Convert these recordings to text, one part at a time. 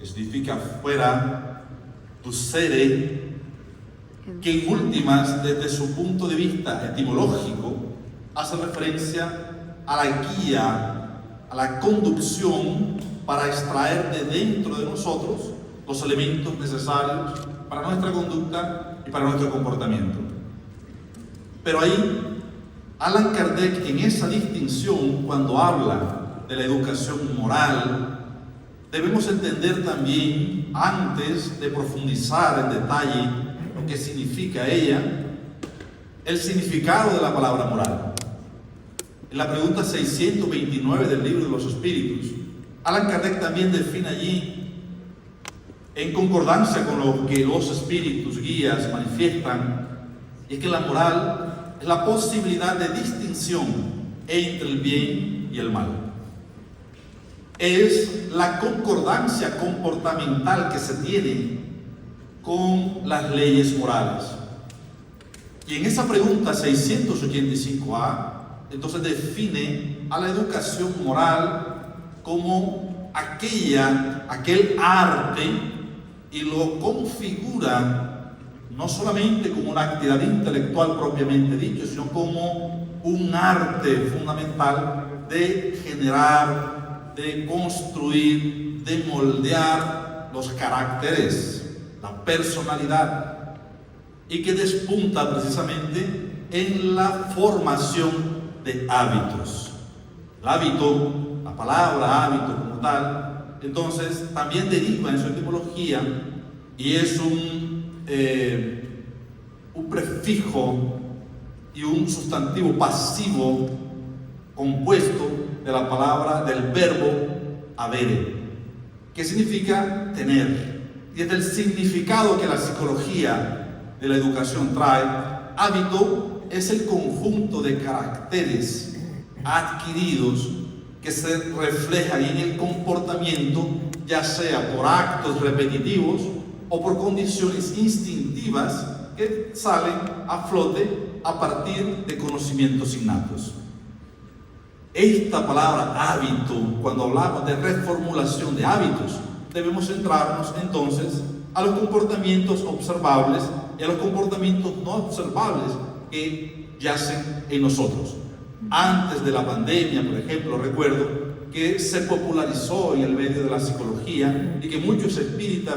significa fuera, ducere, que en últimas, desde su punto de vista etimológico, hace referencia a la guía, a la conducción para extraer de dentro de nosotros los elementos necesarios para nuestra conducta y para nuestro comportamiento. Pero ahí, Allan Kardec, en esa distinción, cuando habla de la educación moral, debemos entender también, antes de profundizar en detalle lo que significa ella, el significado de la palabra moral. En la pregunta 629 del Libro de los Espíritus, Allan Kardec también define allí, en concordancia con lo que los espíritus guías manifiestan, y es que la moral es la posibilidad de distinción entre el bien y el mal. Es la concordancia comportamental que se tiene con las leyes morales. Y en esa pregunta 685A, entonces define a la educación moral como aquel arte, y lo configura no solamente como una actividad intelectual propiamente dicho, sino como un arte fundamental de generar, de construir, de moldear los caracteres, la personalidad, y que despunta precisamente en la formación de hábitos. El hábito, la palabra hábito como tal, entonces también deriva en su etimología y es un prefijo y un sustantivo pasivo compuesto de la palabra, del verbo habere, que significa tener. Y desde el significado que la psicología de la educación trae, hábito es el conjunto de caracteres adquiridos que se refleja en el comportamiento, ya sea por actos repetitivos o por condiciones instintivas que salen a flote a partir de conocimientos innatos. Esta palabra hábito, cuando hablamos de reformulación de hábitos, debemos centrarnos entonces a los comportamientos observables y a los comportamientos no observables que yacen en nosotros. Antes de la pandemia, por ejemplo, recuerdo que se popularizó en el medio de la psicología y que muchos espíritas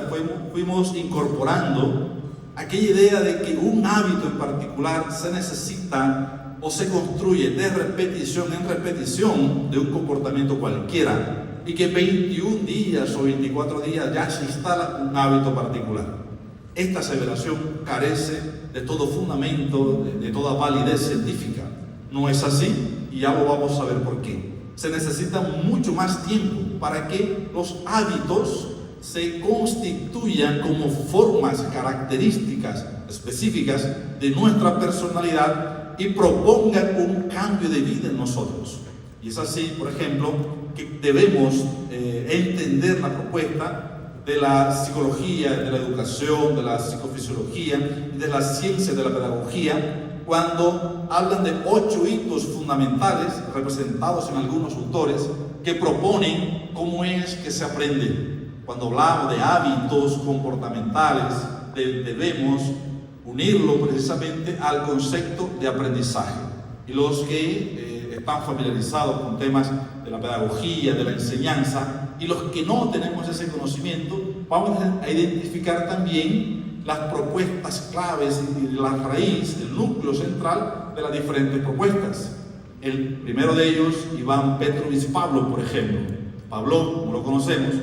fuimos incorporando aquella idea de que un hábito en particular se necesita o se construye de repetición en repetición de un comportamiento cualquiera, y que 21 días o 24 días ya se instala un hábito particular. Esta aseveración carece de todo fundamento, de toda validez científica. No es así, y ya lo vamos a ver por qué. Se necesita mucho más tiempo para que los hábitos se constituyan como formas características específicas de nuestra personalidad y propongan un cambio de vida en nosotros. Y es así, por ejemplo, que debemos entender la propuesta de la psicología, de la educación, de la psicofisiología y de la ciencia de la pedagogía, cuando hablan de 8 hitos fundamentales representados en algunos autores que proponen cómo es que se aprende. Cuando hablamos de hábitos comportamentales, debemos unirlo precisamente al concepto de aprendizaje. Y los que están familiarizados con temas de la pedagogía, de la enseñanza, y los que no tenemos ese conocimiento, vamos a identificar también las propuestas claves y la raíz, el núcleo central de las diferentes propuestas. El primero de ellos, Iván Petrovich Pavlov, por ejemplo. Pavlov, como lo conocemos,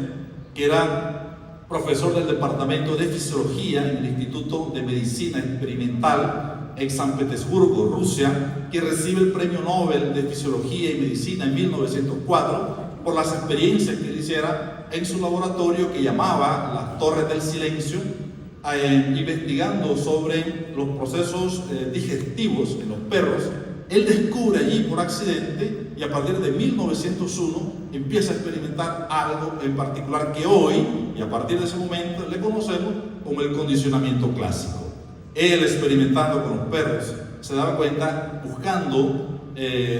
que era profesor del Departamento de Fisiología en el Instituto de Medicina Experimental en San Petersburgo, Rusia, que recibe el Premio Nobel de Fisiología y Medicina en 1904 por las experiencias que él hiciera en su laboratorio que llamaba las Torres del Silencio, investigando sobre los procesos digestivos en los perros. Él descubre allí por accidente, y a partir de 1901 empieza a experimentar algo en particular que hoy, y a partir de ese momento, le conocemos como el condicionamiento clásico. Él, experimentando con los perros, se daba cuenta, buscando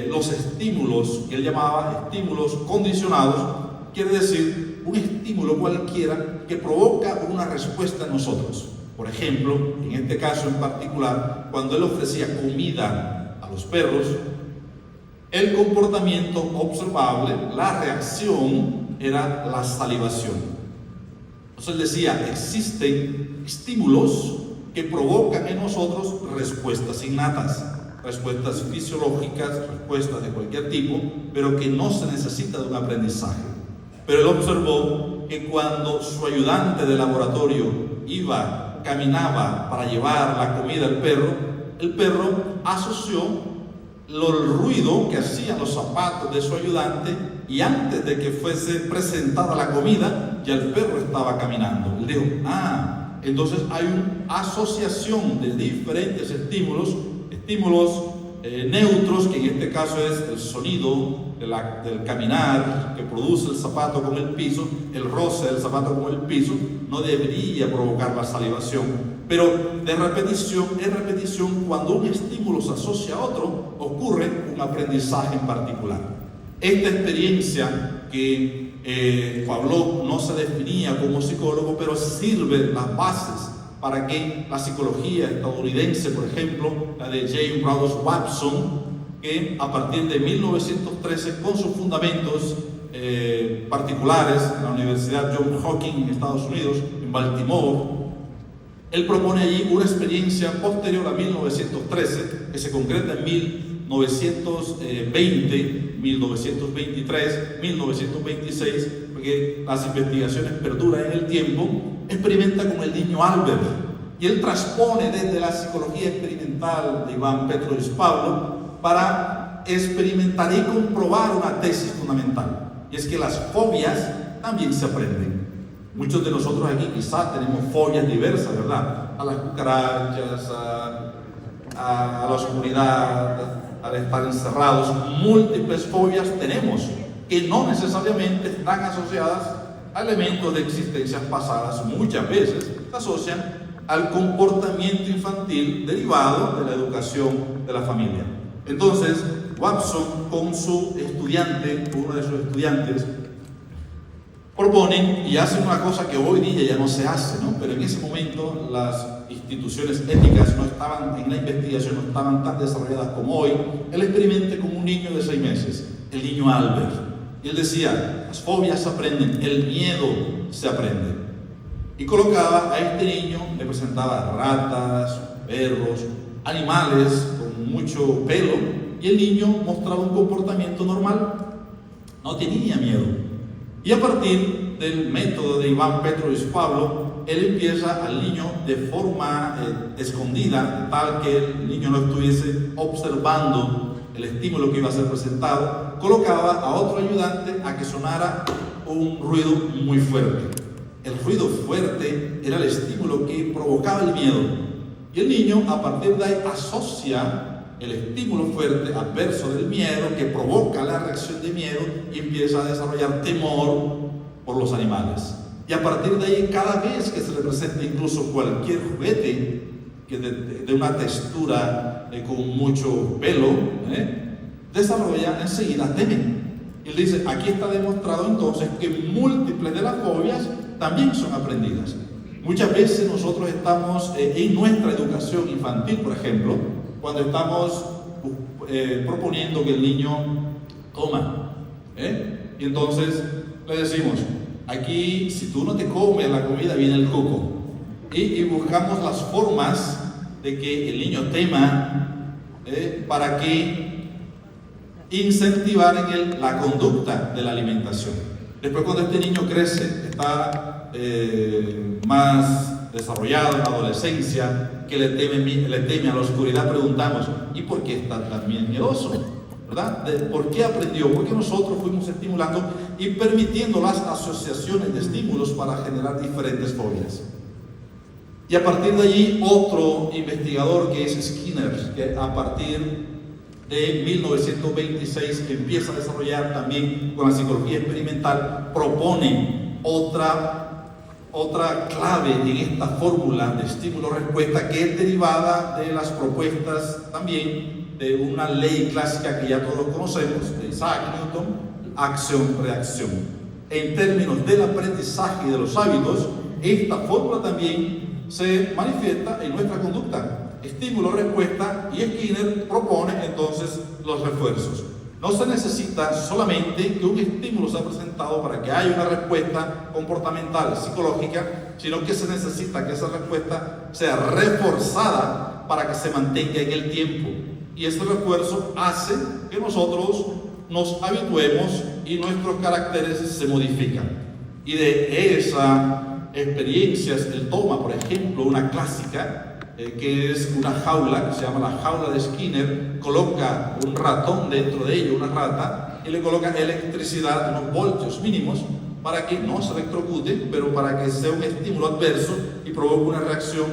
los estímulos que él llamaba estímulos condicionados, quiere decir un estímulo cualquiera que provoca una respuesta en nosotros. Por ejemplo, en este caso en particular, cuando él ofrecía comida a los perros, el comportamiento observable, la reacción, era la salivación. Entonces él decía, existen estímulos que provocan en nosotros respuestas innatas, respuestas fisiológicas, respuestas de cualquier tipo, pero que no se necesita de un aprendizaje. Pero él observó que cuando su ayudante de laboratorio caminaba para llevar la comida al perro, el perro asoció el ruido que hacían los zapatos de su ayudante, y antes de que fuese presentada la comida, ya el perro estaba caminando. Él dijo, entonces hay una asociación de diferentes estímulos neutros, que en este caso es el sonido del caminar que produce el zapato con el piso, el roce del zapato con el piso, no debería provocar la salivación, pero de repetición en repetición, cuando un estímulo se asocia a otro, ocurre un aprendizaje en particular. Esta experiencia que Pavlov no se definía como psicólogo, pero sirve las bases para que la psicología estadounidense, por ejemplo, la de James Brothers Watson, que a partir de 1913, con sus fundamentos particulares en la Universidad Johns Hopkins en Estados Unidos, en Baltimore, él propone allí una experiencia posterior a 1913, que se concreta en 1920, 1923, 1926, porque las investigaciones perduran en el tiempo. Experimenta con el niño Albert, y él transpone desde la psicología experimental de Iván Petrovich Pavlov para experimentar y comprobar una tesis fundamental, y es que las fobias también se aprenden. Muchos de nosotros aquí quizás tenemos fobias diversas, ¿verdad? A las cucarachas, a la oscuridad, al estar encerrados. Múltiples fobias tenemos que no necesariamente están asociadas a elementos de existencias pasadas. Muchas veces se asocian al comportamiento infantil derivado de la educación de la familia. Entonces, Watson con su estudiante, uno de sus estudiantes, proponen y hacen una cosa que hoy día ya no se hace, ¿no? Pero en ese momento las instituciones éticas no estaban en la investigación, no estaban tan desarrolladas como hoy. Él experimenta con un niño de 6 meses, el niño Albert, y él decía, las fobias se aprenden, el miedo se aprende, y colocaba a este niño, le presentaba ratas, perros, animales con mucho pelo, y el niño mostraba un comportamiento normal, no tenía miedo. Y a partir del método de Iván Petrovich Pavlov, él empieza al niño de forma escondida, tal que el niño no estuviese observando el estímulo que iba a ser presentado, colocaba a otro ayudante a que sonara un ruido muy fuerte. El ruido fuerte era el estímulo que provocaba el miedo, y el niño a partir de ahí asocia el estímulo fuerte adverso del miedo, que provoca la reacción de miedo, y empieza a desarrollar temor por los animales. Y a partir de ahí, cada vez que se le presenta incluso cualquier juguete que de una textura con mucho pelo, desarrolla enseguida temen. Y él dice, aquí está demostrado entonces que múltiples de las fobias también son aprendidas. Muchas veces nosotros estamos en nuestra educación infantil, por ejemplo, cuando estamos proponiendo que el niño coma, y entonces le decimos, aquí si tú no te comes la comida viene el coco, y buscamos las formas de que el niño tema, para que incentivar en él la conducta de la alimentación. Después, cuando este niño crece, está más desarrollado en la adolescencia, que le teme a la oscuridad, preguntamos, ¿y por qué está también miedoso? ¿Verdad? ¿Por qué aprendió? Porque nosotros fuimos estimulando y permitiendo las asociaciones de estímulos para generar diferentes fobias. Y a partir de allí, otro investigador, que es Skinner, que a partir de 1926 empieza a desarrollar también con la psicología experimental, propone otra clave en esta fórmula de estímulo-respuesta, que es derivada de las propuestas también de una ley clásica que ya todos conocemos, de Isaac Newton, acción-reacción. en términos del aprendizaje y de los hábitos, esta fórmula también se manifiesta en nuestra conducta. Estímulo-respuesta, y Skinner propone entonces los refuerzos. No se necesita solamente que un estímulo sea presentado para que haya una respuesta comportamental, psicológica, sino que se necesita que esa respuesta sea reforzada para que se mantenga en el tiempo. Y ese refuerzo hace que nosotros nos habituemos y nuestros caracteres se modifican. Y de esas experiencias, él toma, por ejemplo, una clásica, que es una jaula, que se llama la jaula de Skinner, coloca un ratón dentro de ella, una rata, y le coloca electricidad, unos voltios mínimos, para que no se electrocute, pero para que sea un estímulo adverso y provoque una reacción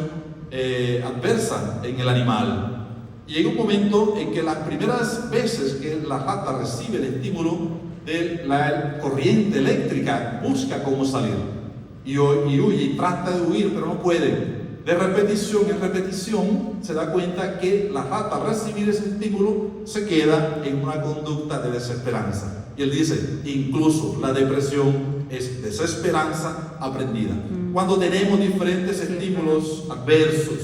adversa en el animal. Y llega un momento en que las primeras veces que la rata recibe el estímulo de la corriente eléctrica, busca cómo salir, y huye, y trata de huir, pero no puede. De repetición en repetición se da cuenta que la rata al recibir ese estímulo se queda en una conducta de desesperanza. Y él dice, incluso la depresión es desesperanza aprendida. Cuando tenemos diferentes estímulos adversos,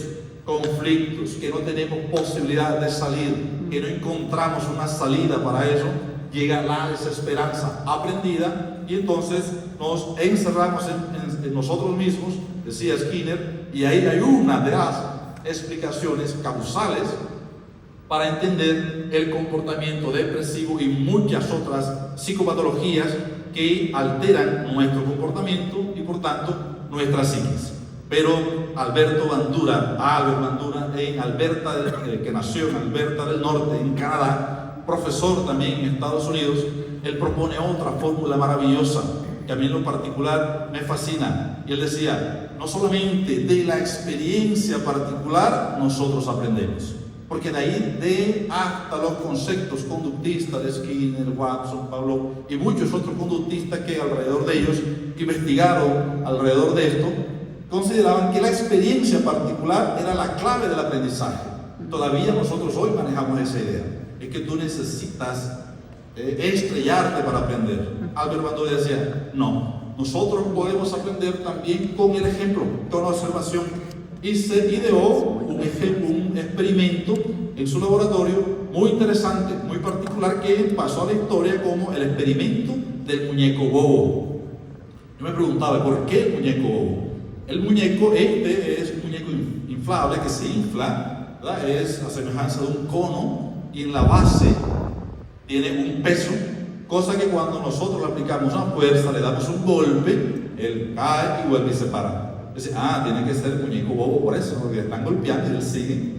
conflictos, que no tenemos posibilidad de salir, que no encontramos una salida para eso, llega la desesperanza aprendida, y entonces nos encerramos en nosotros mismos, decía Skinner, y ahí hay una de las explicaciones causales para entender el comportamiento depresivo y muchas otras psicopatologías que alteran nuestro comportamiento y por tanto nuestra psiquis. Pero Albert Bandura, en Alberta, que nació en Alberta del Norte, en Canadá, profesor también en Estados Unidos, él propone otra fórmula maravillosa que a mí en lo particular me fascina. Y él decía, no solamente de la experiencia particular nosotros aprendemos, porque de ahí hasta los conceptos conductistas de Skinner, Watson, Pavlov y muchos otros conductistas que alrededor de ellos, que investigaron alrededor de esto, consideraban que la experiencia particular era la clave del aprendizaje. Todavía nosotros hoy manejamos esa idea, es que tú necesitas estrellarte para aprender. Albert Bandura decía, no, nosotros podemos aprender también con el ejemplo, con la observación. Y se ideó un experimento en su laboratorio muy interesante, muy particular, que pasó a la historia como el experimento del muñeco bobo. Yo me preguntaba, ¿por qué el muñeco bobo? El muñeco es un muñeco inflable que se infla, ¿verdad? Es a semejanza de un cono, y en la base tiene un peso, cosa que cuando nosotros le aplicamos una fuerza, le damos un golpe, él cae y vuelve y se para. Dice, tiene que ser el muñeco bobo por eso, porque están golpeando y él sigue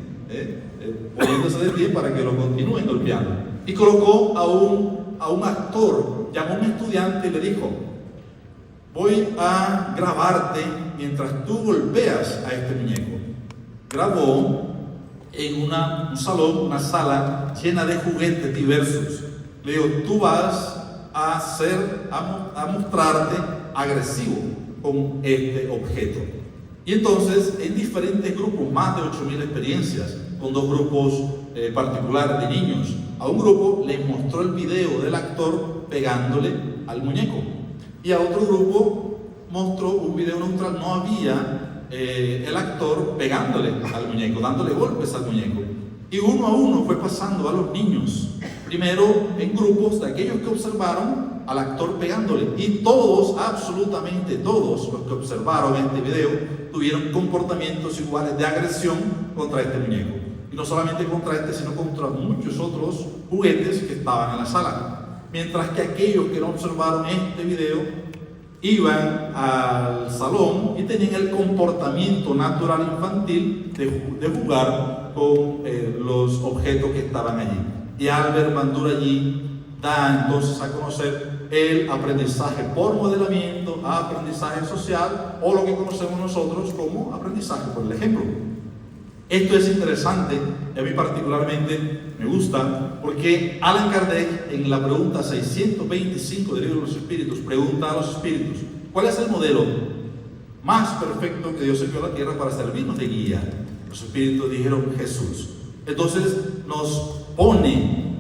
poniéndose de pie para que lo continúen golpeando. Y colocó a un actor, llamó a un estudiante y le dijo, voy a grabarte mientras tú golpeas a este muñeco. Grabó en un salón, una sala llena de juguetes diversos. Le digo, tú vas a mostrarte agresivo con este objeto. Y entonces, en diferentes grupos, más de 8.000 experiencias, con dos grupos particulares de niños, a un grupo les mostró el video del actor pegándole al muñeco, y a otro grupo mostró un video neutral, no había el actor pegándole al muñeco, dándole golpes al muñeco. Y uno a uno fue pasando a los niños, primero en grupos de aquellos que observaron al actor pegándole, y todos, absolutamente todos los que observaron este video tuvieron comportamientos iguales de agresión contra este muñeco. Y no solamente contra este, sino contra muchos otros juguetes que estaban en la sala. Mientras que aquellos que no observaron este video iban al salón y tenían el comportamiento natural infantil de jugar con los objetos que estaban allí. Y Albert Bandura allí da entonces a conocer el aprendizaje por modelamiento, aprendizaje social, o lo que conocemos nosotros como aprendizaje por el ejemplo. Esto es interesante, y a mí particularmente me gusta, porque Allan Kardec, en la pregunta 625 del libro de los Espíritus, pregunta a los espíritus, ¿cuál es el modelo más perfecto que Dios envió a la tierra para servirnos de guía? Los espíritus dijeron Jesús. Entonces nos pone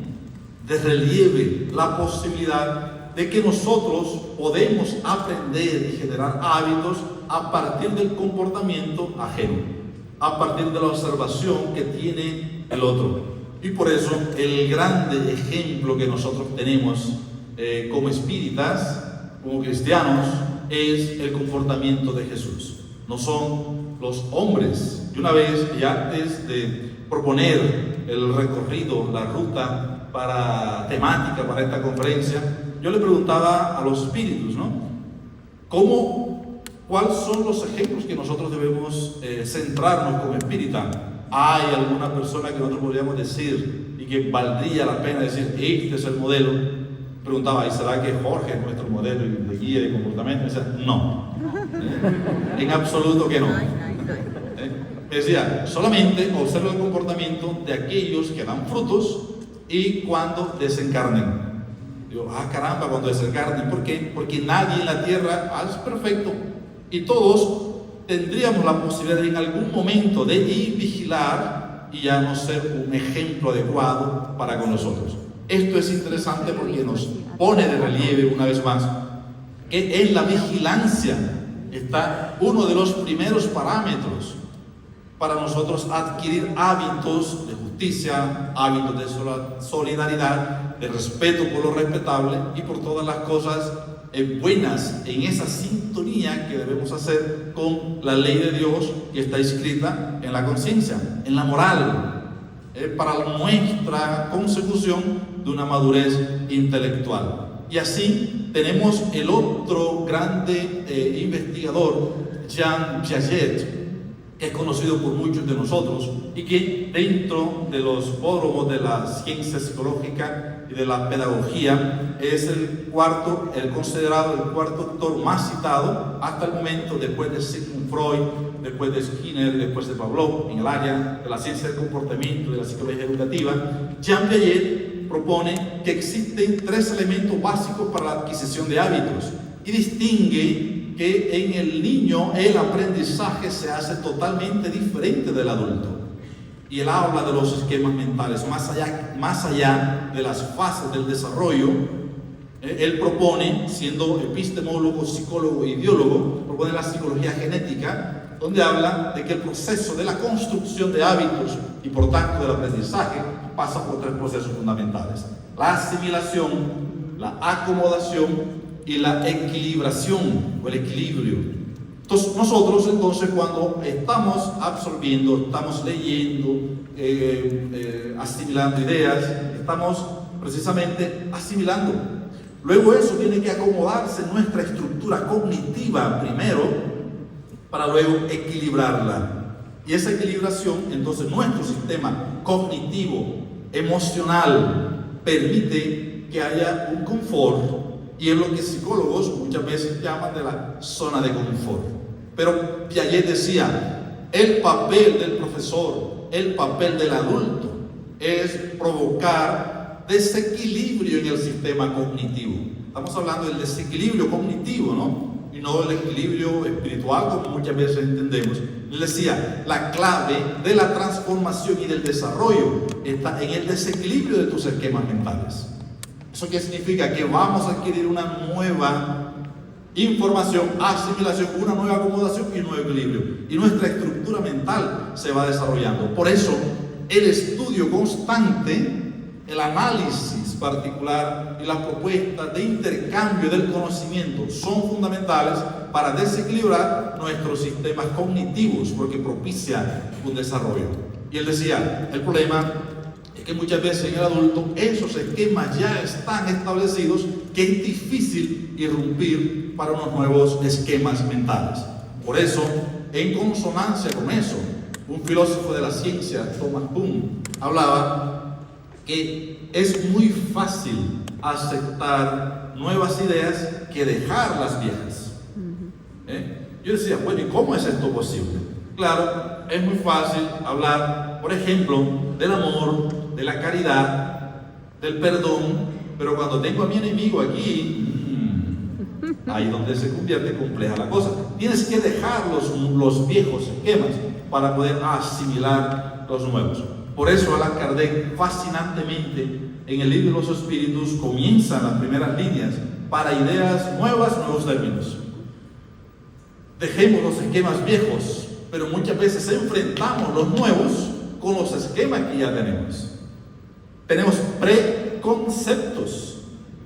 de relieve la posibilidad de que nosotros podemos aprender y generar hábitos a partir del comportamiento ajeno, a partir de la observación que tiene el otro. Y por eso el grande ejemplo que nosotros tenemos como espíritas, como cristianos, es el comportamiento de Jesús. No son los hombres. Y una vez, y antes de proponer el recorrido, la ruta temática para esta conferencia, yo le preguntaba a los espíritus, ¿no? ¿Cuáles son los ejemplos que nosotros debemos centrarnos como espírita? ¿Hay alguna persona que nosotros podríamos decir y que valdría la pena decir, este es el modelo? Preguntaba, ¿y será que Jorge es nuestro modelo de guía de comportamiento? Decía, no, en absoluto que no. Decía, solamente observa el comportamiento de aquellos que dan frutos y cuando desencarnen. Digo, caramba, cuando desencarnen. ¿Por qué? Porque nadie en la tierra es perfecto y todos tendríamos la posibilidad en algún momento de ir vigilar y ya no ser un ejemplo adecuado para con nosotros. Esto es interesante porque nos pone de relieve una vez más que en la vigilancia está uno de los primeros parámetros para nosotros adquirir hábitos de justicia, hábitos de solidaridad, de respeto por lo respetable y por todas las cosas buenas, en esa sintonía que debemos hacer con la ley de Dios que está escrita en la conciencia, en la moral, para nuestra consecución de una madurez intelectual. Y así tenemos el otro grande investigador, Jean Piaget, que es conocido por muchos de nosotros y que dentro de los fórumos de la ciencia psicológica y de la pedagogía es el considerado el cuarto autor más citado hasta el momento, después de Sigmund Freud, después de Skinner, después de Pavlov, en el área de la ciencia del comportamiento y de la psicología educativa. Jean Piaget propone que existen 3 elementos básicos para la adquisición de hábitos y distingue que en el niño el aprendizaje se hace totalmente diferente del adulto. Y él habla de los esquemas mentales, más allá de las fases del desarrollo. Él propone, siendo epistemólogo, psicólogo e ideólogo, propone la psicología genética, donde habla de que el proceso de la construcción de hábitos y por tanto del aprendizaje pasa por 3 procesos fundamentales: la asimilación, la acomodación y la equilibración o el equilibrio. Entonces nosotros cuando estamos absorbiendo, estamos leyendo, asimilando ideas, estamos precisamente asimilando. Luego eso tiene que acomodarse en nuestra estructura cognitiva primero para luego equilibrarla. Y esa equilibración, entonces nuestro sistema cognitivo, emocional, permite que haya un confort. Y es lo que psicólogos muchas veces llaman de la zona de confort. Pero Piaget decía, el papel del profesor, el papel del adulto, es provocar desequilibrio en el sistema cognitivo. Estamos hablando del desequilibrio cognitivo, ¿no? Y no del equilibrio espiritual, como muchas veces entendemos. Él decía, la clave de la transformación y del desarrollo está en el desequilibrio de tus esquemas mentales. ¿Eso qué significa? Que vamos a adquirir una nueva información, asimilación, una nueva acomodación y un nuevo equilibrio. Y nuestra estructura mental se va desarrollando. Por eso, el estudio constante, el análisis particular y las propuestas de intercambio del conocimiento son fundamentales para desequilibrar nuestros sistemas cognitivos, porque propicia un desarrollo. Y él decía, el problema es que muchas veces en el adulto esos esquemas ya están establecidos, que es difícil irrumpir para unos nuevos esquemas mentales. Por eso, en consonancia con eso, un filósofo de la ciencia, Thomas Kuhn, hablaba que es muy fácil aceptar nuevas ideas que dejar las viejas. Yo decía, bueno, ¿y cómo es esto posible? Claro, es muy fácil hablar, por ejemplo, del amor, de la caridad, del perdón, pero cuando tengo a mi enemigo aquí, ahí donde se convierte compleja la cosa. Tienes que dejar los viejos esquemas para poder asimilar los nuevos. Por eso Allan Kardec, fascinantemente, en el libro de los espíritus, comienza las primeras líneas para ideas nuevas, nuevos términos. Dejemos los esquemas viejos, pero muchas veces enfrentamos los nuevos con los esquemas que ya tenemos. Tenemos preconceptos.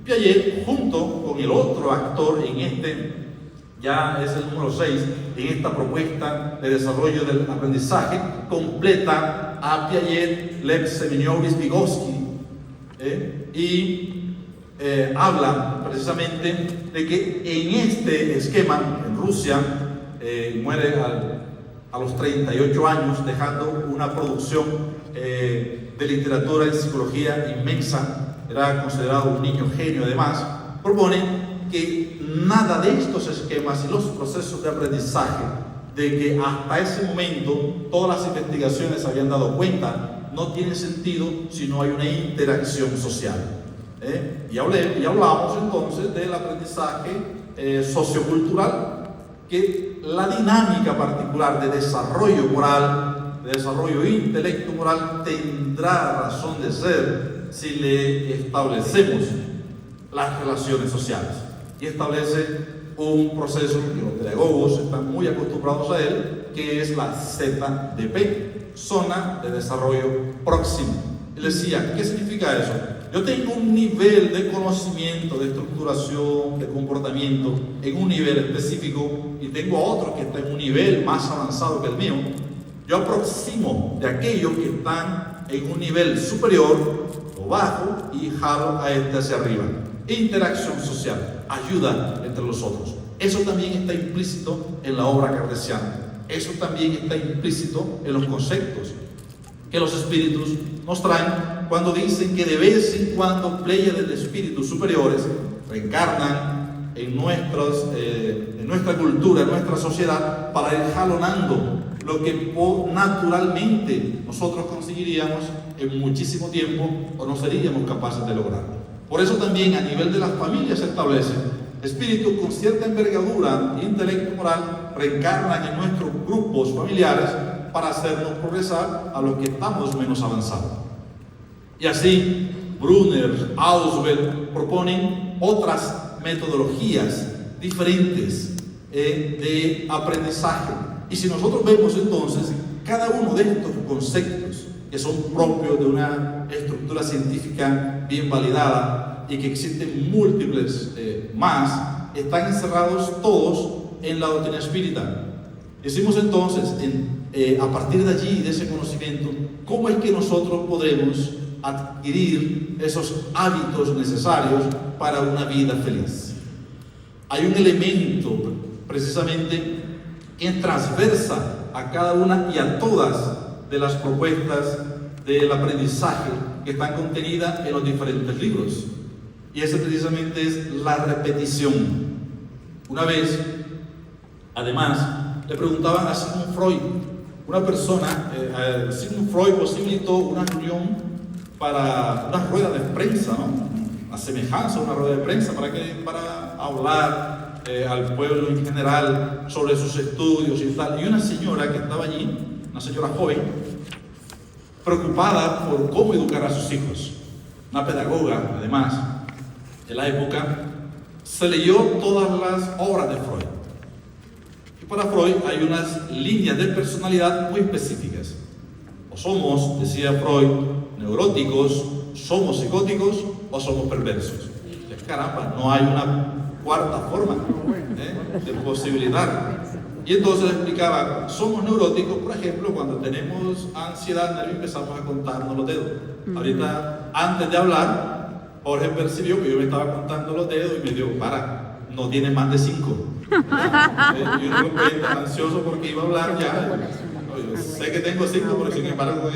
Piaget, junto con el otro actor en ya es el número 6, en esta propuesta de desarrollo del aprendizaje, completa a Piaget, Lev Semyonovich Vygotsky, habla precisamente de que en este esquema, en Rusia, muere a los 38 años, dejando una producción de literatura y psicología inmensa. Era considerado un niño genio. Además, propone que nada de estos esquemas y los procesos de aprendizaje, de que hasta ese momento todas las investigaciones habían dado cuenta, no tiene sentido si no hay una interacción social. Y hablamos entonces del aprendizaje sociocultural, que la dinámica particular de desarrollo moral, de desarrollo intelecto moral, tendrá razón de ser si le establecemos las relaciones sociales. Y establece un proceso que los pedagogos están muy acostumbrados a él, que es la ZDP, Zona de Desarrollo Próximo. Él decía, ¿qué significa eso? Yo tengo un nivel de conocimiento, de estructuración, de comportamiento en un nivel específico, y tengo a otro que está en un nivel más avanzado que el mío. Yo aproximo de aquellos que están en un nivel superior o bajo y jalo a este hacia arriba. Interacción social, ayuda entre los otros. Eso también está implícito en la obra cartesiana. Eso también está implícito en los conceptos que los espíritus nos traen cuando dicen que de vez en cuando pléyades de espíritus superiores reencarnan en nuestra cultura, en nuestra sociedad, para ir jalonando lo que naturalmente nosotros conseguiríamos en muchísimo tiempo o no seríamos capaces de lograr. Por eso también a nivel de las familias se establecen espíritus con cierta envergadura, intelecto moral, reencarnan en nuestros grupos familiares para hacernos progresar a los que estamos menos avanzados. Y así Brunner, Ausubel proponen otras metodologías diferentes de aprendizaje. Y si nosotros vemos entonces cada uno de estos conceptos que son propios de una estructura científica bien validada y que existen múltiples más, están encerrados todos en la doctrina espírita. Decimos entonces, a partir de allí, de ese conocimiento, ¿cómo es que nosotros podremos adquirir esos hábitos necesarios para una vida feliz? Hay un elemento precisamente que transversa a cada una y a todas de las propuestas del aprendizaje que están contenidas en los diferentes libros, y ese precisamente es la repetición. Una vez, además, le preguntaban a Sigmund Freud, una persona, Sigmund Freud posibilitó una reunión para una rueda de prensa, ¿no? A semejanza a una rueda de prensa, para hablar al pueblo en general sobre sus estudios y tal. Y una señora que estaba allí, una señora joven, preocupada por cómo educar a sus hijos, una pedagoga además de la época, se leyó todas las obras de Freud. Y para Freud hay unas líneas de personalidad muy específicas. O somos, decía Freud, neuróticos, somos psicóticos o somos perversos. Caramba, no hay una cuarta forma de posibilidad. Y entonces explicaba, somos neuróticos, por ejemplo, cuando tenemos ansiedad, empezamos a contarnos los dedos. Ahorita, antes de hablar, Jorge percibió que yo me estaba contando los dedos y me dijo, no tienes más de 5. Yo no ansioso porque iba a hablar ya. Yo sé que tengo 5, pero sin embargo,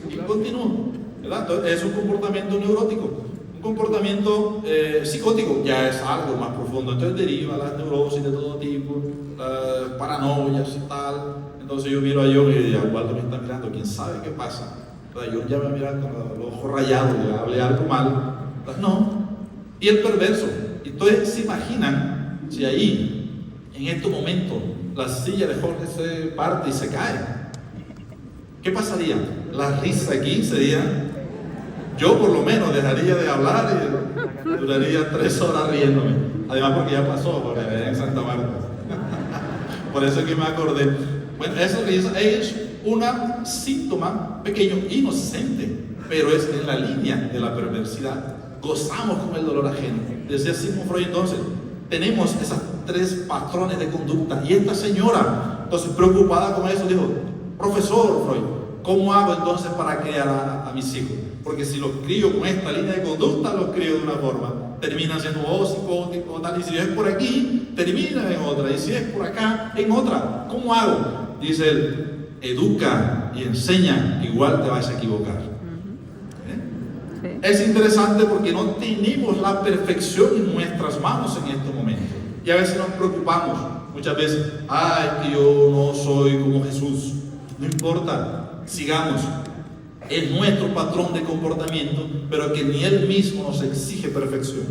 y continúo. ¿Verdad? Entonces, es un comportamiento neurótico. Un comportamiento psicótico ya es algo más profundo. Entonces deriva las neurosis de todo tipo, las paranoias y tal. Entonces yo miro a John y Waldo me está mirando, quién sabe qué pasa. John ya me mira con los ojos rayados, ya hablé algo mal. No. Y el perverso. Entonces se imaginan si ahí, en estos momentos, la silla de Jorge se parte y se cae. ¿Qué pasaría? La risa aquí sería Yo por lo menos dejaría de hablar y duraría 3 horas riéndome. Además porque ya pasó, porque en Santa Marta. Por eso es que me acordé. Bueno, eso es un síntoma pequeño, inocente, pero es en la línea de la perversidad. Gozamos con el dolor ajeno. Decía Sigmund Freud entonces, tenemos esas 3 patrones de conducta. Y esta señora, entonces preocupada con eso, dijo, profesor Freud, ¿cómo hago entonces para criar a mis hijos? Porque si los crío con esta línea de conducta, los crío de una forma. Terminan siendo psicóticos, tal. Y si es por aquí, terminan en otra. Y si es por acá, en otra. ¿Cómo hago? Dice él, educa y enseña, igual te vas a equivocar. Sí. Es interesante porque no tenemos la perfección en nuestras manos en este momento. Y a veces nos preocupamos. Muchas veces, que yo no soy como Jesús. No importa, sigamos. Es nuestro patrón de comportamiento, pero que ni Él mismo nos exige perfección.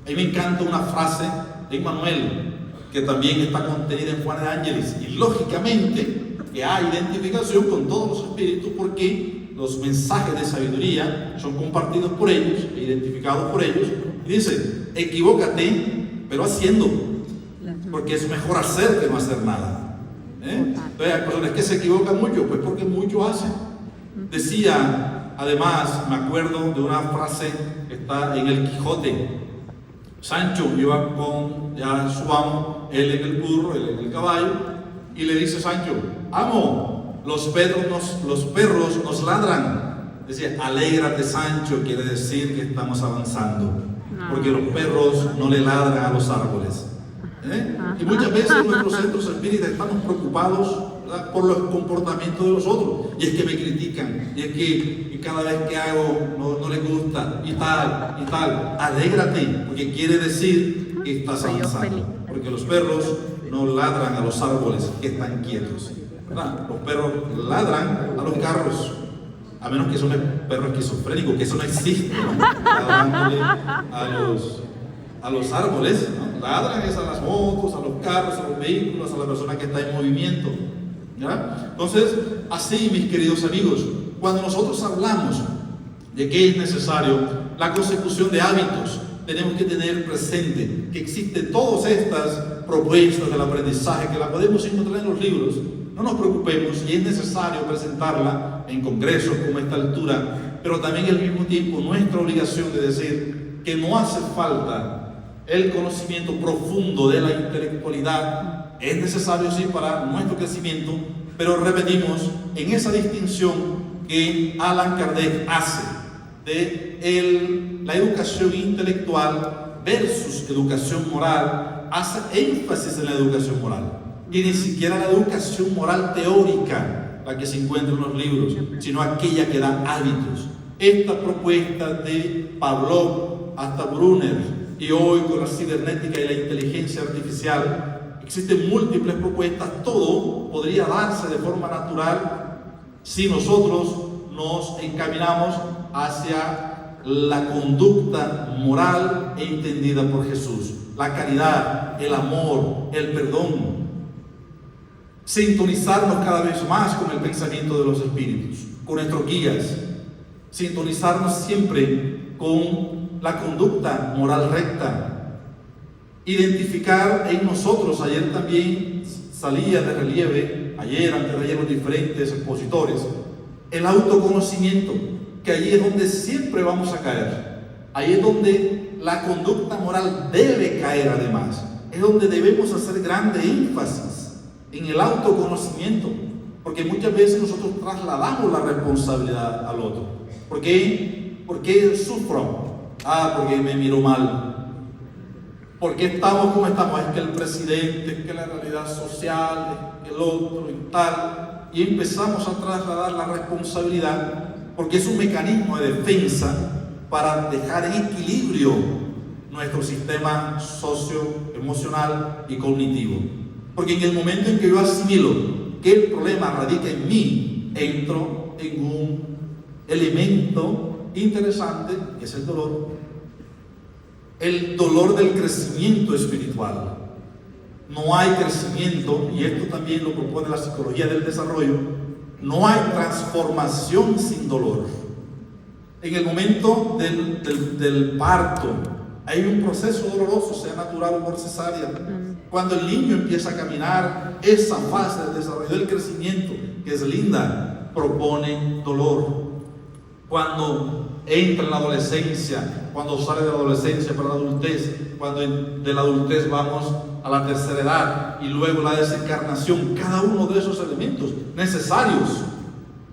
A mí me encanta una frase de Emmanuel, que también está contenida en Juan de Ángeles, y lógicamente que hay identificación con todos los espíritus, porque los mensajes de sabiduría son compartidos por ellos, e identificados por ellos, y dice, equivócate, pero haciendo, porque es mejor hacer que no hacer nada. Entonces hay personas que se equivocan mucho, pues porque mucho hacen. Decía, además, me acuerdo de una frase que está en el Quijote. Sancho iba con ya su amo, él en el burro, él en el caballo, y le dice Sancho, amo, los perros nos ladran. Decía, alégrate Sancho, quiere decir que estamos avanzando, porque los perros no le ladran a los árboles. Y muchas veces en nuestros centros espíritas estamos preocupados, ¿verdad?, por los comportamientos de los otros. Y es que me critican, y es que cada vez que hago no les gusta, y tal. Alégrate, porque quiere decir que estás avanzando. Porque los perros no ladran a los árboles que están quietos, ¿verdad? Los perros ladran a los carros, a menos que son perros esquizofrénicos, que eso no existe, ¿no? Ladrándole a los árboles, ¿no? Ladran es a las motos, a los carros, a los vehículos, a la persona que está en movimiento, ¿ya? Entonces, así, mis queridos amigos, cuando nosotros hablamos de que es necesario la consecución de hábitos, tenemos que tener presente que existen todas estas propuestas del aprendizaje que la podemos encontrar en los libros. No nos preocupemos, y es necesario presentarla en congresos como esta altura, pero también al mismo tiempo nuestra obligación de decir que no hace falta el conocimiento profundo de la intelectualidad. Es necesario sí para nuestro crecimiento, pero repetimos en esa distinción que Allan Kardec hace de la educación intelectual versus educación moral, hace énfasis en la educación moral, y ni siquiera la educación moral teórica, la que se encuentra en los libros, sino aquella que da hábitos. Esta propuesta de Pavlov hasta Brunner, y hoy con la cibernética y la inteligencia artificial, existen múltiples propuestas. Todo podría darse de forma natural si nosotros nos encaminamos hacia la conducta moral entendida por Jesús, la caridad, el amor, el perdón. Sintonizarnos cada vez más con el pensamiento de los espíritus, con nuestros guías, sintonizarnos siempre con la conducta moral recta, identificar en nosotros. Ayer también salía de relieve, antes de ayer los diferentes expositores, el autoconocimiento, que allí es donde siempre vamos a caer, ahí es donde la conducta moral debe caer. Además, es donde debemos hacer grande énfasis en el autoconocimiento, porque muchas veces nosotros trasladamos la responsabilidad al otro. ¿Por qué? Porque sufro. Porque me miro mal. ¿Por qué estamos como estamos? Es que el presidente, es que la realidad social, es que el otro y tal. Y empezamos a trasladar la responsabilidad, porque es un mecanismo de defensa para dejar en equilibrio nuestro sistema socioemocional y cognitivo. Porque en el momento en que yo asimilo que el problema radica en mí, entro en un elemento interesante, que es el dolor del crecimiento espiritual. No hay crecimiento, y esto también lo propone la psicología del desarrollo, no hay transformación sin dolor. En el momento del parto, hay un proceso doloroso, sea natural o por cesárea. Cuando el niño empieza a caminar, esa fase del desarrollo, del crecimiento, que es linda, propone dolor. Cuando entra en la adolescencia, cuando sale de la adolescencia para la adultez, cuando de la adultez vamos a la tercera edad y luego la desencarnación, cada uno de esos elementos necesarios,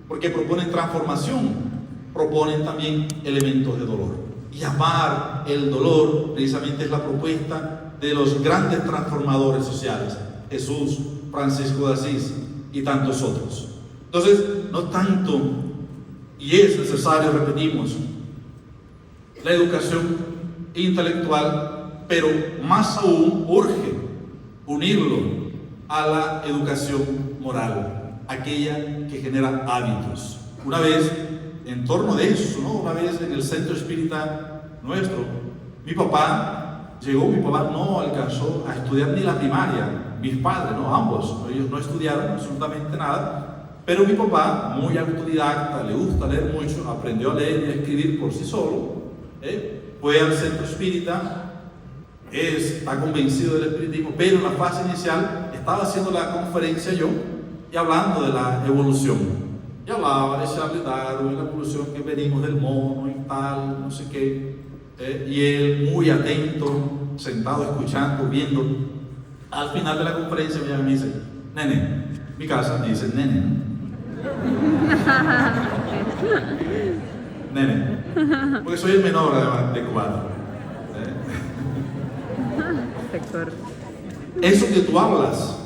porque proponen transformación, proponen también elementos de dolor. Y amar el dolor precisamente es la propuesta de los grandes transformadores sociales, Jesús, Francisco de Asís y tantos otros. Entonces, no tanto, y es necesario, repetimos, la educación intelectual, pero más aún urge unirlo a la educación moral, aquella que genera hábitos. Una vez, en torno de eso, ¿no? Una vez en el centro espírita nuestro, mi papá no alcanzó a estudiar ni la primaria, mis padres, ¿no? Ambos, ellos no estudiaron absolutamente nada, pero mi papá, muy autodidacta, le gusta leer mucho, aprendió a leer y a escribir por sí solo, fue al centro espírita, está convencido del espiritismo, pero en la fase inicial estaba haciendo la conferencia yo y hablando de la evolución. Y hablaba de Charles Darwin, la evolución que venimos del mono y tal, no sé qué. Y él muy atento, sentado, escuchando, viendo. Al final de la conferencia me llama y me dice, nene, mi casa me dice, nene, ¿no? Nene, porque soy el menor además de 4. Eso que tú hablas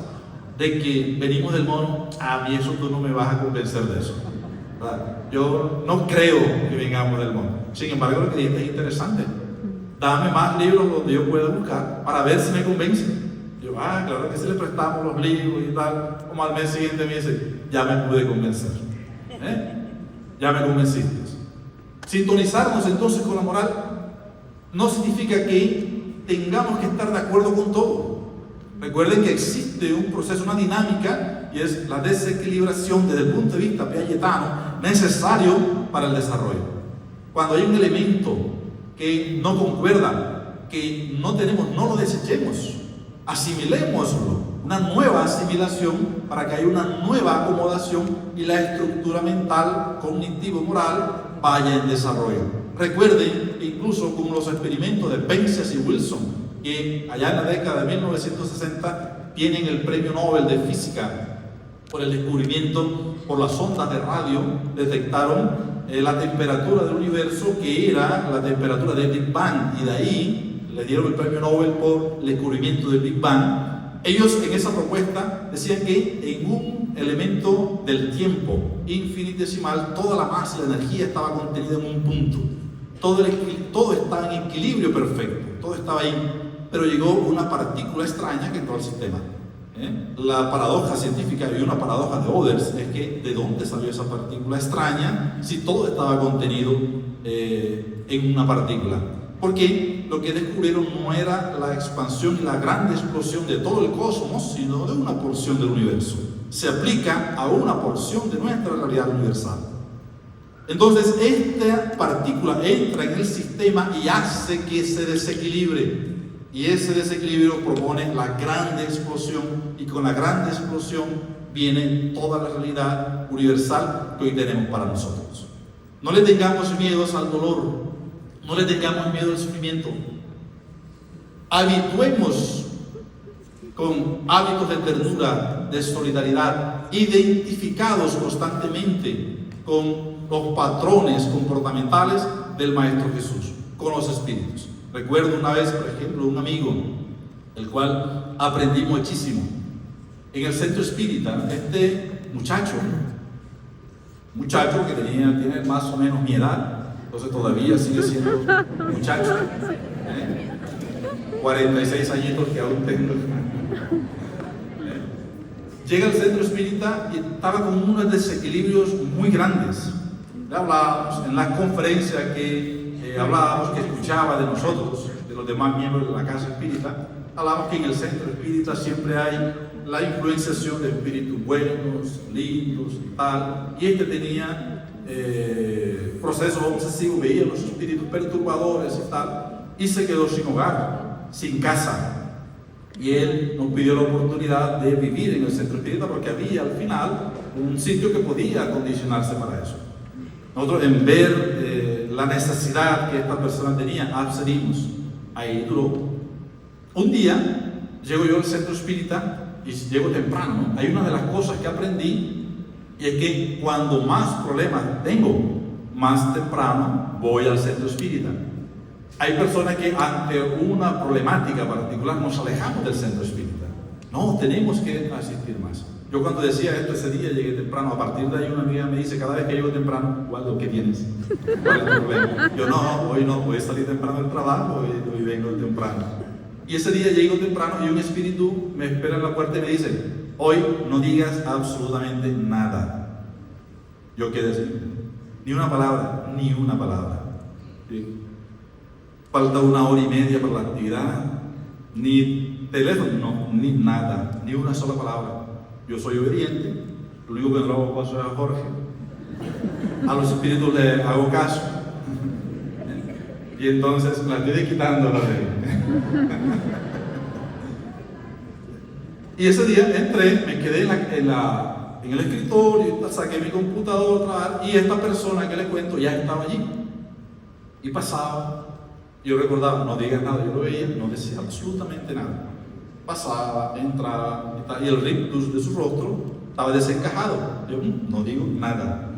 de que venimos del mono, a mí eso tú no me vas a convencer de eso, ¿verdad? Yo no creo que vengamos del mono. Sin embargo, lo que dijiste es interesante. Dame más libros donde yo pueda buscar para ver si me convence. Yo, claro que sí, le prestamos los libros y tal. Como al mes siguiente me dice, ya me pude convencer. Ya me convenciste. Sintonizarnos entonces con la moral no significa que tengamos que estar de acuerdo con todo. Recuerden que existe un proceso, una dinámica, y es la desequilibración desde el punto de vista piagetano necesario para el desarrollo. Cuando hay un elemento que no concuerda, que no tenemos, no lo desechemos, asimilémoslo, una nueva asimilación para que haya una nueva acomodación y la estructura mental, cognitivo-moral vaya en desarrollo. Recuerden, incluso con los experimentos de Penzias y Wilson, que allá en la década de 1960 tienen el premio Nobel de Física por el descubrimiento, por las ondas de radio, detectaron la temperatura del universo, que era la temperatura del Big Bang, y de ahí le dieron el premio Nobel por el descubrimiento del Big Bang. Ellos en esa propuesta decían que en un elemento del tiempo infinitesimal toda la masa y la energía estaba contenida en un punto, todo estaba en equilibrio perfecto, todo estaba ahí, pero llegó una partícula extraña que entró al sistema. La paradoja científica, y una paradoja de Others, es que ¿de dónde salió esa partícula extraña si todo estaba contenido en una partícula? Porque lo que descubrieron no era la expansión y la gran explosión de todo el cosmos, sino de una porción del universo. Se aplica a una porción de nuestra realidad universal. Entonces, esta partícula entra en el sistema y hace que se desequilibre. Y ese desequilibrio propone la gran explosión, y con la gran explosión viene toda la realidad universal que hoy tenemos para nosotros. No le tengamos miedo al dolor, no le tengamos miedo al sufrimiento. Habituemos con hábitos de ternura, de solidaridad, identificados constantemente con los patrones comportamentales del Maestro Jesús, con los espíritus. Recuerdo una vez, por ejemplo, un amigo, el cual aprendí muchísimo, en el centro espírita, este muchacho que tiene más o menos mi edad, entonces todavía sigue siendo muchacho, 46 añitos que aún tengo. Llega al centro espírita y estaba con unos desequilibrios muy grandes. Le hablábamos en la conferencia que hablábamos, que escuchaba de nosotros, de los demás miembros de la casa espírita. Hablábamos que en el centro espírita siempre hay la influenciación de espíritus buenos, lindos y tal, y este tenía proceso obsesivo, veía los espíritus perturbadores y tal, y se quedó sin hogar, sin casa. Y él nos pidió la oportunidad de vivir en el centro espírita porque había al final un sitio que podía acondicionarse para eso. Nosotros, en ver la necesidad que esta persona tenía, accedimos. Ahí duró. Un día llego yo al centro espírita y llego temprano, ¿no? Hay una de las cosas que aprendí, y es que cuando más problemas tengo, más temprano voy al centro espírita. Hay personas que ante una problemática particular nos alejamos del centro espírita. No, tenemos que asistir más. Yo cuando decía esto ese día llegué temprano. A partir de ahí una amiga me dice, cada vez que llego temprano, Waldo, ¿qué tienes? ¿Cuál es el problema? Yo no, voy a salir temprano del trabajo y hoy vengo temprano. Y ese día llego temprano y un espíritu me espera en la puerta y me dice, hoy no digas absolutamente nada. Yo quedé así, ni una palabra. ¿Sí? Falta 1 hora y media para la actividad, ni teléfono, no, ni nada, ni una sola palabra. Yo soy obediente, lo único que no le hago caso es a Jorge. A los espíritus le hago caso. Y entonces la estoy quitando la ley. Y ese día entré, me quedé en el escritorio, saqué mi computador a trabajar, y esta persona que le cuento ya estaba allí. Y pasaba. Yo recordaba, no digas nada, yo lo veía, no decía absolutamente nada. Pasaba, entraba, y el rictus de su rostro estaba desencajado. Yo no digo nada.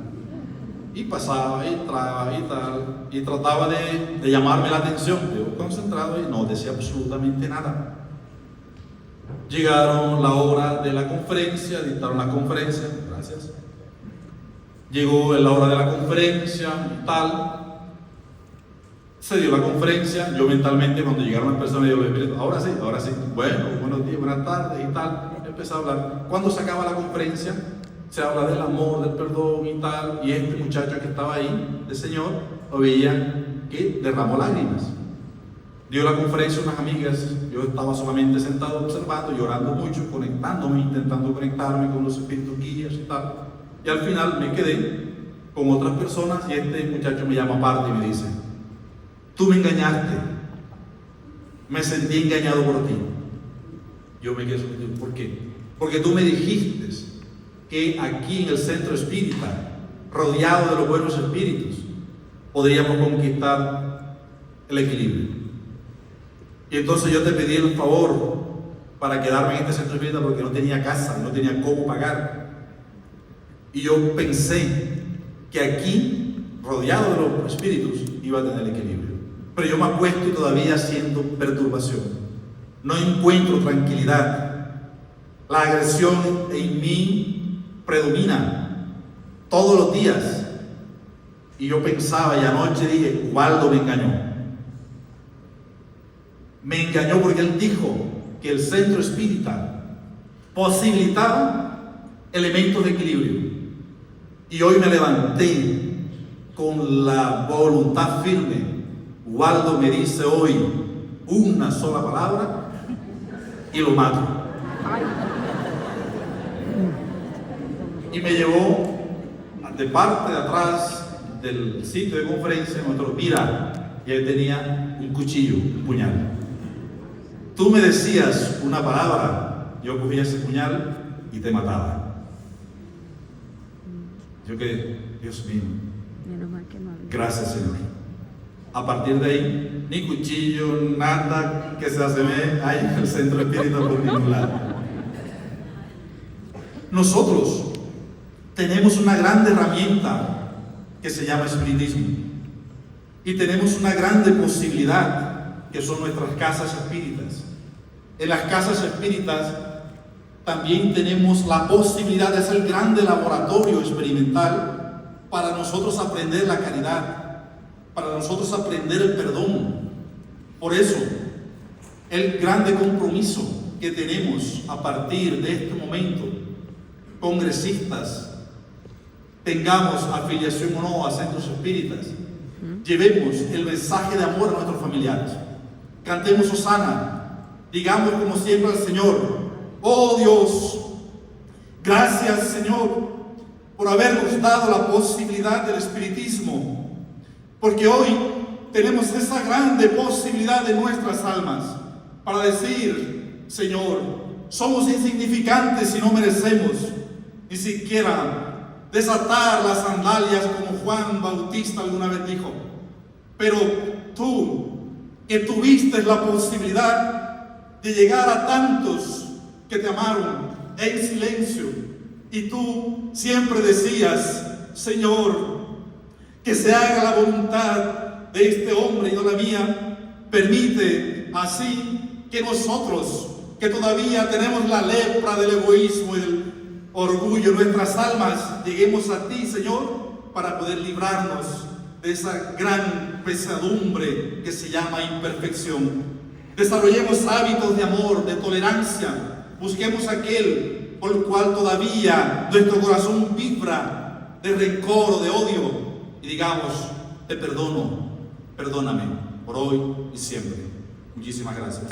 Y pasaba, entraba y tal, y trataba de llamarme la atención. Yo concentrado y no decía absolutamente nada. Llegaron la hora de la conferencia, dictaron la conferencia, gracias. Llegó la hora de la conferencia y tal. Se dio la conferencia, yo mentalmente cuando llegaron las personas, yo les dije, ahora sí, bueno, buenos días, buenas tardes y tal, empecé a hablar. Cuando se acaba la conferencia, se habla del amor, del perdón y tal, y este muchacho que estaba ahí, el Señor, lo veía que derramó lágrimas. Dio la conferencia a unas amigas, yo estaba solamente sentado observando, llorando mucho, conectándome, intentando conectarme con los espíritus guías y tal, y al final me quedé con otras personas y este muchacho me llama aparte y me dice, tú me engañaste, me sentí engañado por ti. Yo me quedé sorprendido. ¿Por qué? Porque tú me dijiste que aquí en el centro espírita, rodeado de los buenos espíritus, podríamos conquistar el equilibrio. Y entonces yo te pedí el favor para quedarme en este centro espírita porque no tenía casa, no tenía cómo pagar. Y yo pensé que aquí, rodeado de los espíritus, iba a tener equilibrio. Pero yo me acuesto y todavía siento perturbación. No encuentro tranquilidad. La agresión en mí predomina todos los días. Y yo pensaba, y anoche dije, Waldo me engañó. Me engañó porque él dijo que el centro espírita posibilitaba elementos de equilibrio. Y hoy me levanté con la voluntad firme. Waldo me dice hoy una sola palabra y lo mato. Y me llevó de parte de atrás del sitio de conferencia, me mostró, mira, y él tenía un cuchillo, un puñal. Tú me decías una palabra, yo cogía ese puñal y te mataba. Yo quedé, Dios mío, gracias Señor. A partir de ahí, ni cuchillo, nada que se aseme ahí en el centro espírita por ningún lado. Nosotros tenemos una gran herramienta que se llama espiritismo. Y tenemos una grande posibilidad que son nuestras casas espíritas. En las casas espíritas también tenemos la posibilidad de ser grande laboratorio experimental para nosotros aprender la caridad, para nosotros aprender el perdón. Por eso, el grande compromiso que tenemos a partir de este momento, congresistas, tengamos afiliación o no a centros espíritas, llevemos el mensaje de amor a nuestros familiares, cantemos Hosana, digamos como siempre al Señor, oh Dios, gracias Señor, por habernos dado la posibilidad del espiritismo, porque hoy tenemos esa grande posibilidad en nuestras almas para decir: Señor, somos insignificantes y no merecemos ni siquiera desatar las sandalias como Juan Bautista alguna vez dijo, pero tú que tuviste la posibilidad de llegar a tantos que te amaron en silencio, y tú siempre decías: Señor, que se haga la voluntad de este hombre y no la mía. Permite así que nosotros, que todavía tenemos la lepra del egoísmo y del orgullo en nuestras almas, lleguemos a ti, Señor, para poder librarnos de esa gran pesadumbre que se llama imperfección. Desarrollemos hábitos de amor, de tolerancia. Busquemos aquel por el cual todavía nuestro corazón vibra de rencor o de odio, y digamos: te perdono, perdóname por hoy y siempre. Muchísimas gracias.